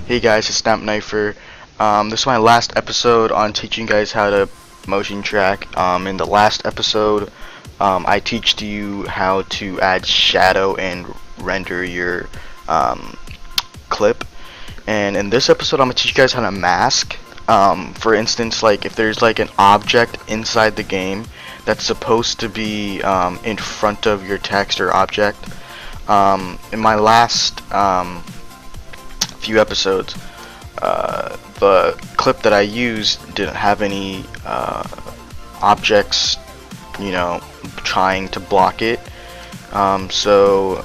Hey guys, it's NiFeR. This is my last episode on teaching you guys how to motion track. In the last episode, I teached you how to add shadow and render your clip. And in this episode, I'm gonna teach you guys how to mask. For instance, like if there's like an object inside the game that's supposed to be in front of your text or object. In my last few episodes, the clip that I used didn't have any objects, trying to block it. So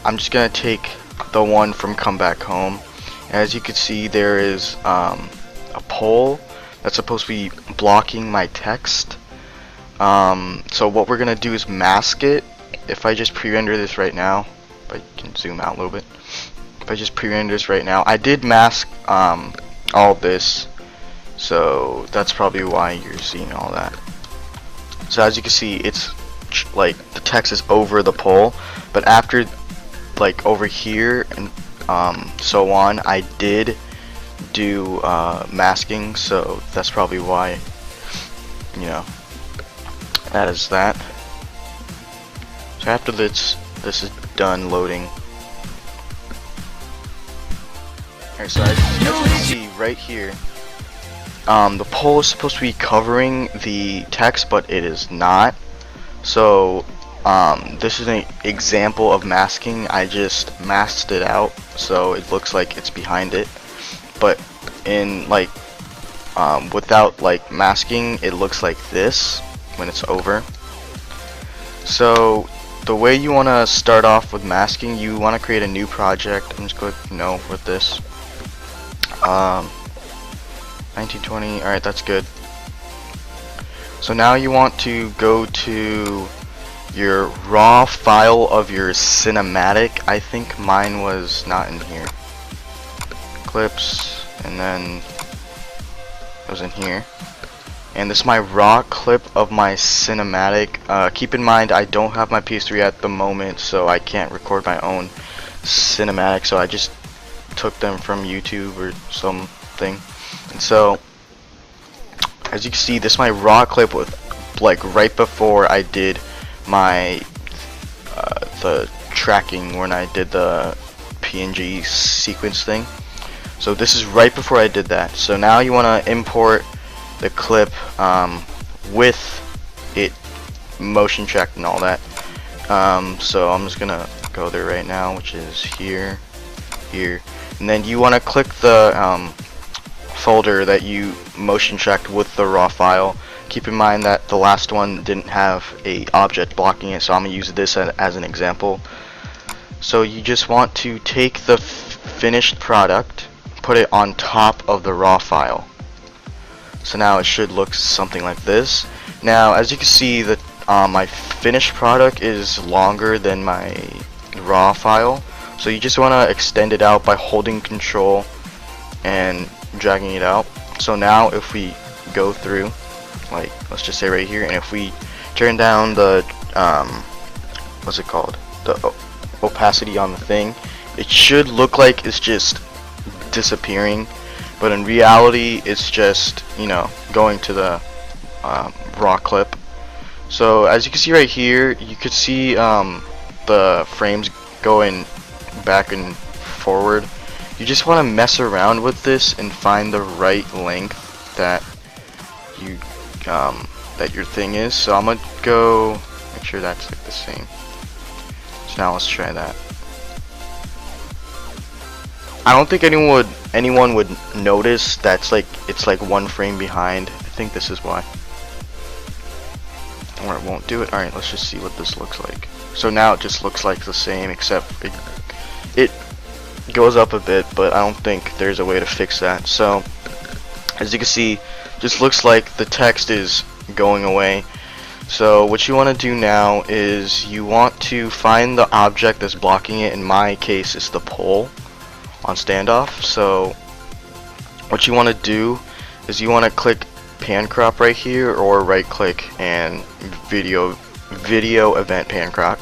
I'm just gonna take the one from Come Back Home. As you can see, there is a pole that's supposed to be blocking my text. So what we're gonna do is mask it. If I just pre-render this right now, if I can zoom out a little bit. If I just pre-render this right now, I did mask all of this, so that's probably why you're seeing all that. So as you can see, it's like the text is over the pole, but after like over here and so on, I did do masking, so that's probably why, that is that. So after this is done loading. Alright, so as you can see right here, the pole is supposed to be covering the text, but it is not. So this is an example of masking. I just masked it out so it looks like it's behind it, but in like without like masking, it looks like this when it's over. So the way you want to start off with masking, you want to create a new project. I'm just going to no with this. 1920. Alright, that's good. So now you want to go to your raw file of your cinematic. I think mine was not in here. Clips, and then it was in here. And this is my raw clip of my cinematic. Keep in mind, I don't have my PS3 at the moment, so I can't record my own cinematic. So I just took them from YouTube or something. And so, as you can see, this is my raw clip with like right before I did my the tracking when I did the PNG sequence thing. So this is right before I did that. So now you want to import the clip with it motion tracked and all that. So I'm just gonna go there right now, which is here, and then you want to click the folder that you motion tracked with the raw file. Keep in mind that the last one didn't have a object blocking it, so I'm gonna use this as an example. So you just want to take the finished product, put it on top of the raw file. So now it should look something like this. Now, as you can see, that my finished product is longer than my raw file. So you just want to extend it out by holding Control and dragging it out. So now if we go through, like let's just say right here, and if we turn down the what's it called, the opacity on the thing, it should look like it's just disappearing, but in reality it's just going to the raw clip. So as you can see right here, you could see the frames going back and forward. You just want to mess around with this and find the right length that you that your thing is. So I'm gonna go make sure that's like the same. So now let's try that. I don't think anyone would notice that's like it's like one frame behind. I think this is why. Or it won't do it. Alright, let's just see what this looks like. So now it just looks like the same, except it goes up a bit, but I don't think there's a way to fix that. So as you can see, just looks like the text is going away. So what you want to do now is you want to find the object that's blocking it. In my case, it's the pole on standoff. So what you want to do is you want to click pan crop right here, or right click and video event pan crop.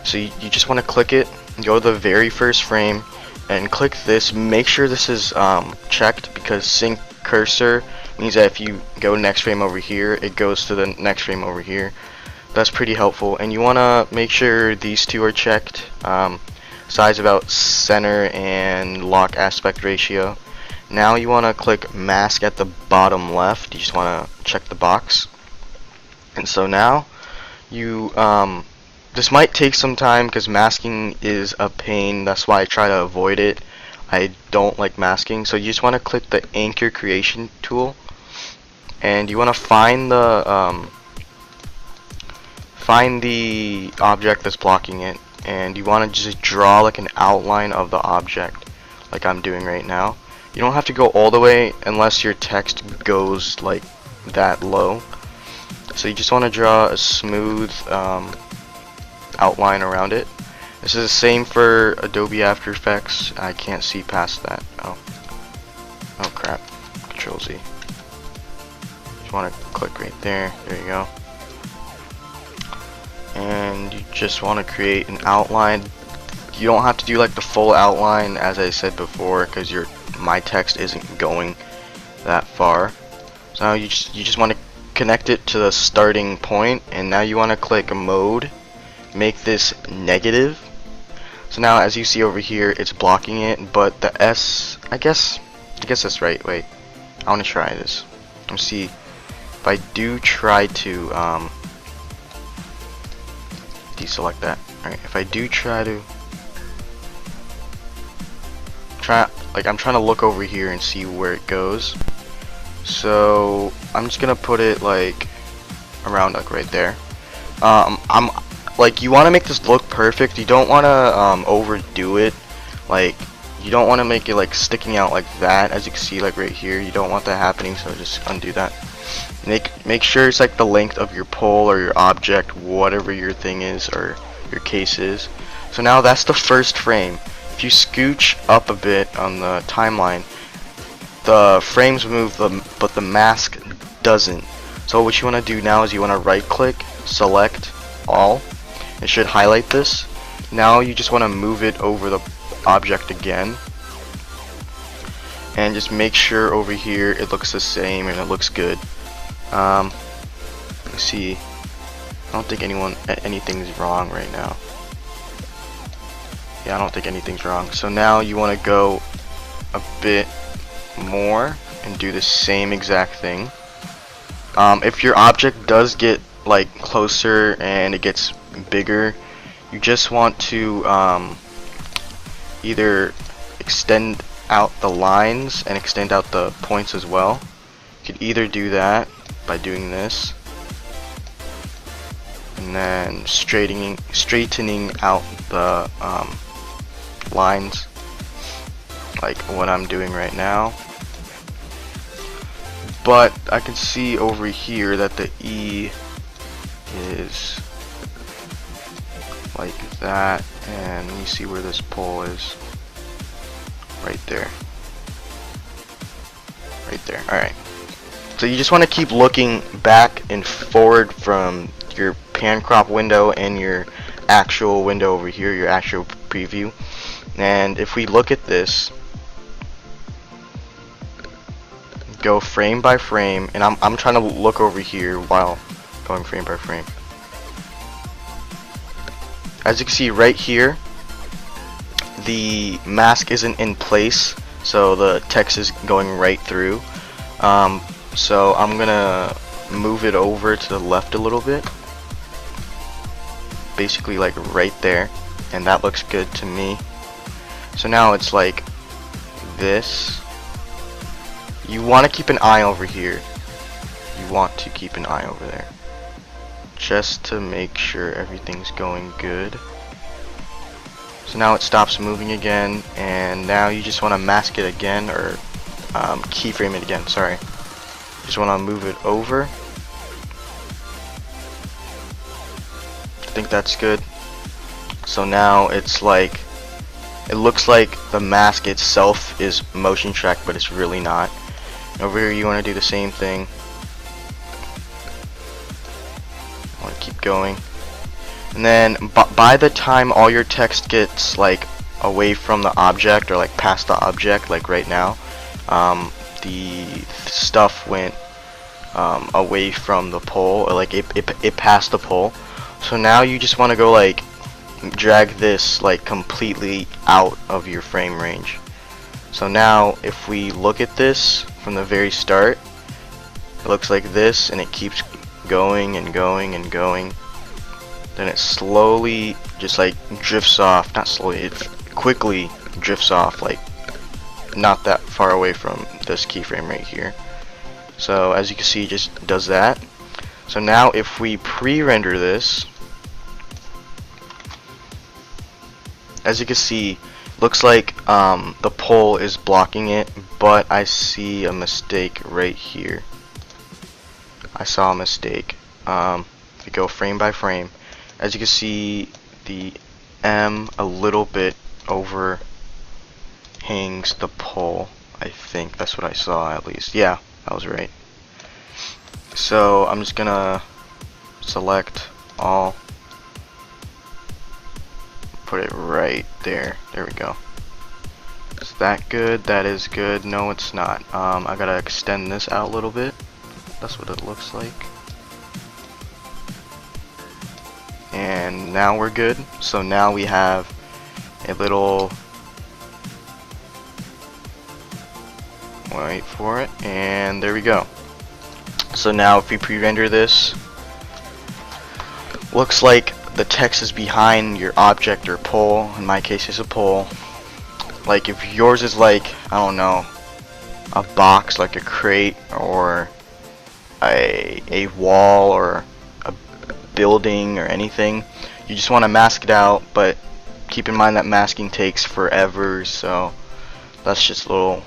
So you just want to click it, go to the very first frame, and click this. Make sure this is checked, because sync cursor means that if you go next frame over here, it goes to the next frame over here. That's pretty helpful. And you want to make sure these two are checked. Size about center and lock aspect ratio. Now you want to click mask at the bottom left. You just want to check the box. And so now you this might take some time because masking is a pain. That's why I try to avoid it. I don't like masking. So you just want to click the anchor creation tool, and you want to find the object that's blocking it, and you want to just draw like an outline of the object, like I'm doing right now. You don't have to go all the way unless your text goes like that low. So you just want to draw a smooth outline around it. This is the same for Adobe After Effects. I can't see past that. Oh crap. Control Z. Just want to click right there. There you go. And you just want to create an outline. You don't have to do like the full outline, as I said before, because my text isn't going that far. So now you just want to connect it to the starting point, and now you want to click mode, make this negative. So now as you see over here, it's blocking it, but the S, I guess that's right. Wait, I want to try this. Let's see if I do try to deselect that. Alright, if I do I'm trying to look over here and see where it goes. So I'm just gonna put it like around like right there. I'm like, you want to make this look perfect. You don't want to overdo it. Like, you don't want to make it like sticking out like that, as you can see like right here. You don't want that happening, so just undo that. Make sure it's like the length of your pole or your object, whatever your thing is or your case is. So now that's the first frame. If you scooch up a bit on the timeline, the frames move, but the mask doesn't. So what you want to do now is you want to right click, select all. It should highlight this. Now you just want to move it over the object again, and just make sure over here it looks the same and it looks good. Let's see. I don't think anything's wrong right now. Yeah, I don't think anything's wrong. So now you want to go a bit more and do the same exact thing. If your object does get like closer and it gets bigger, you just want to either extend out the lines and extend out the points as well. You could either do that by doing this, and then straightening out the lines, like what I'm doing right now. But I can see over here that the E is like that, and let me see where this pole is. Right there. Right there. Alright. So you just want to keep looking back and forward from your pan crop window and your actual window over here, your actual preview. And if we look at this, go frame by frame, and I'm trying to look over here while going frame by frame. As you can see right here, the mask isn't in place, so the text is going right through. So I'm gonna move it over to the left a little bit, basically like right there, and that looks good to me. So now it's like this. You want to keep an eye over here. You want to keep an eye over there, just to make sure everything's going good. So now it stops moving again, and now you just want to mask it again, or keyframe it again, sorry. Just want to move it over. I think that's good. So now it's like, it looks like the mask itself is motion tracked, but it's really not. Over here you want to do the same thing. I want to keep going. And then by the time all your text gets like away from the object, or like past the object, like right now, the stuff went away from the pole, or like it passed the pole. So now you just want to go like drag this like completely out of your frame range. So now if we look at this from the very start, it looks like this, and it keeps going and going and going. Then it slowly just like drifts off, not slowly, it quickly drifts off, like not that far away from this keyframe right here. So as you can see, it just does that. So now if we pre-render this, as you can see, looks like the pole is blocking it, but I see a mistake right here. I saw a mistake. If we go frame by frame, as you can see, the M a little bit overhangs the pole. I think that's what I saw, at least. Yeah, I was right. So I'm just gonna select all, put it right there. There we go. Is that good? That is good. No, it's not. I gotta extend this out a little bit. That's what it looks like. And now we're good. So now we have a little, wait for it, and there we go. So now if we pre-render this, looks like the text is behind your object or pole. In my case, it's a pole. Like if yours is like, I don't know, a box, like a crate, or a wall, or a building, or anything, you just want to mask it out, but keep in mind that masking takes forever, so that's just a little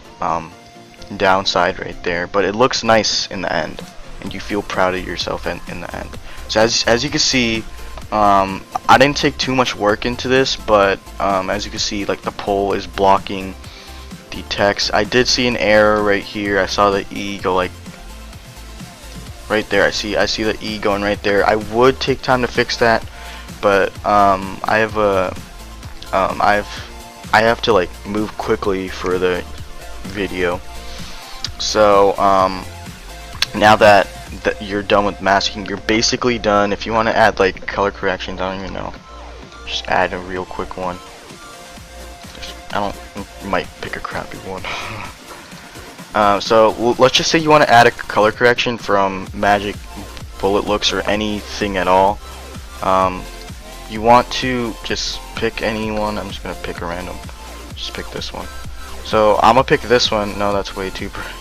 downside right there. But it looks nice in the end, and you feel proud of yourself in the end. So as you can see, I didn't take too much work into this, but as you can see, like the pole is blocking the text. I did see an error right here. I saw the E go like right there. I see the E going right there. I would take time to fix that, but I have to like move quickly for the video. So now that you're done with masking, you're basically done. If you want to add like color corrections, I don't even know, just add a real quick one. You might pick a crappy one. So let's just say you want to add a color correction from magic bullet looks or anything at all. You want to just pick anyone. I'm just gonna pick a random. Just pick this one. So I'm gonna pick this one. No, that's way too bright.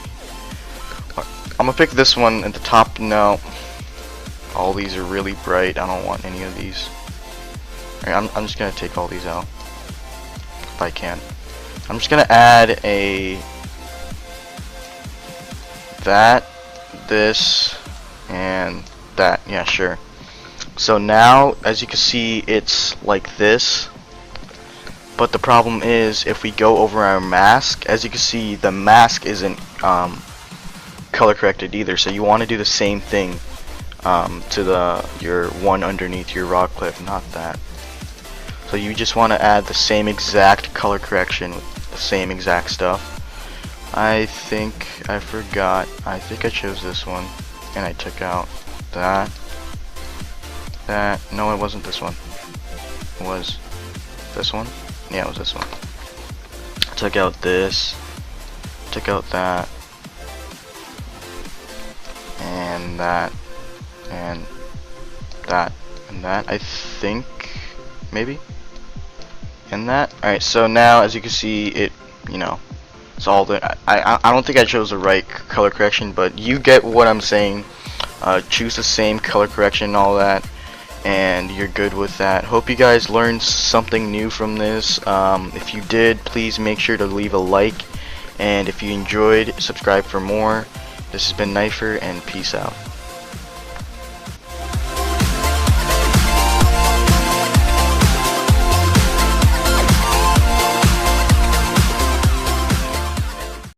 I'm gonna pick this one at the top. No, all these are really bright. I don't want any of these. Alright, I'm just gonna take all these out if I can. I'm just gonna add a that, this, and that. Yeah, sure. So now, as you can see, it's like this. But the problem is, if we go over our mask, as you can see, the mask isn't color corrected either. So you want to do the same thing to your one underneath your raw clip, not that. So you just want to add the same exact color correction with the same exact stuff. I think I forgot. I think I chose this one, and I took out that. No, it wasn't this one. It was this one. Yeah, it was this one. I took out this. Took out that. And that. And that. And that. I think maybe. And that. Alright, so now as you can see, it, you know, it's all the, I don't think I chose the right color correction, but you get what I'm saying. Choose the same color correction and all that, and you're good with that. Hope you guys learned something new from this. If you did, please make sure to leave a like, and if you enjoyed, subscribe for more. This has been NiFeR, and peace out.